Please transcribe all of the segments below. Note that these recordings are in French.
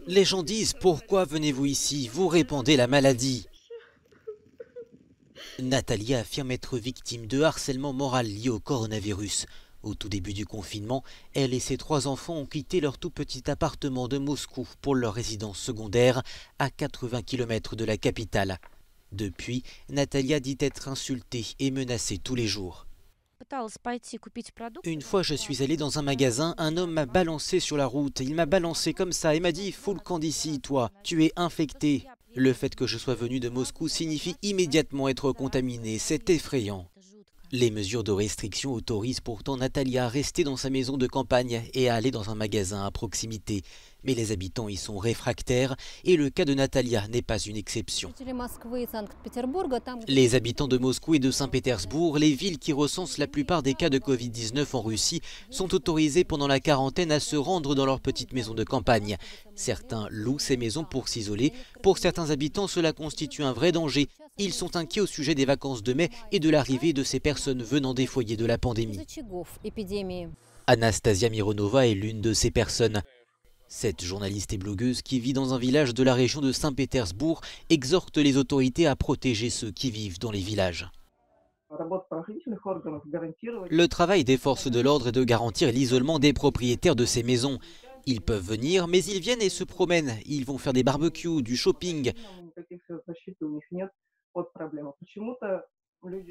Les gens disent: pourquoi venez-vous ici? Vous répandez la maladie. Natalia affirme être victime de harcèlement moral lié au coronavirus. Au tout début du confinement, elle et ses 3 enfants ont quitté leur tout petit appartement de Moscou pour leur résidence secondaire à 80 km de la capitale. Depuis, Natalia dit être insultée et menacée tous les jours. Une fois, je suis allée dans un magasin, un homme m'a balancé sur la route. Il m'a balancé comme ça et m'a dit: fous le camp d'ici, toi, tu es infecté. Le fait que je sois venu de Moscou signifie immédiatement être contaminé. C'est effrayant. Les mesures de restriction autorisent pourtant Natalia à rester dans sa maison de campagne et à aller dans un magasin à proximité. Mais les habitants y sont réfractaires et le cas de Natalia n'est pas une exception. Les habitants de Moscou et de Saint-Pétersbourg, les villes qui recensent la plupart des cas de Covid-19 en Russie, sont autorisés pendant la quarantaine à se rendre dans leur petite maison de campagne. Certains louent ces maisons pour s'isoler. Pour certains habitants, cela constitue un vrai danger. Ils sont inquiets au sujet des vacances de mai et de l'arrivée de ces personnes venant des foyers de la pandémie. Anastasia Mironova est l'une de ces personnes. Cette journaliste et blogueuse qui vit dans un village de la région de Saint-Pétersbourg exhorte les autorités à protéger ceux qui vivent dans les villages. Le travail des forces de l'ordre est de garantir l'isolement des propriétaires de ces maisons. Ils peuvent venir, mais ils viennent et se promènent. Ils vont faire des barbecues, du shopping.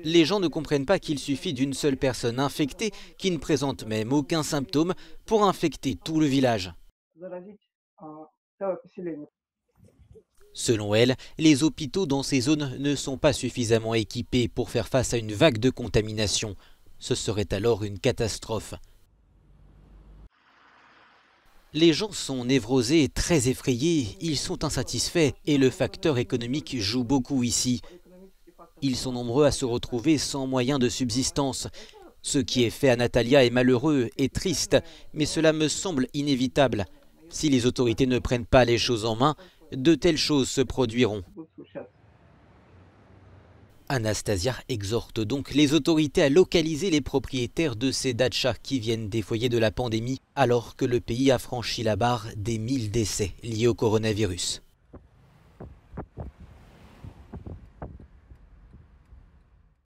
Les gens ne comprennent pas qu'il suffit d'une seule personne infectée, qui ne présente même aucun symptôme, pour infecter tout le village. Selon elle, les hôpitaux dans ces zones ne sont pas suffisamment équipés pour faire face à une vague de contamination. Ce serait alors une catastrophe. Les gens sont névrosés, très effrayés, ils sont insatisfaits et le facteur économique joue beaucoup ici. Ils sont nombreux à se retrouver sans moyens de subsistance. Ce qui est fait à Natalia est malheureux et triste, mais cela me semble inévitable. Si les autorités ne prennent pas les choses en main, de telles choses se produiront. Anastasia exhorte donc les autorités à localiser les propriétaires de ces datchas qui viennent des foyers de la pandémie, alors que le pays a franchi la barre des 1000 décès liés au coronavirus.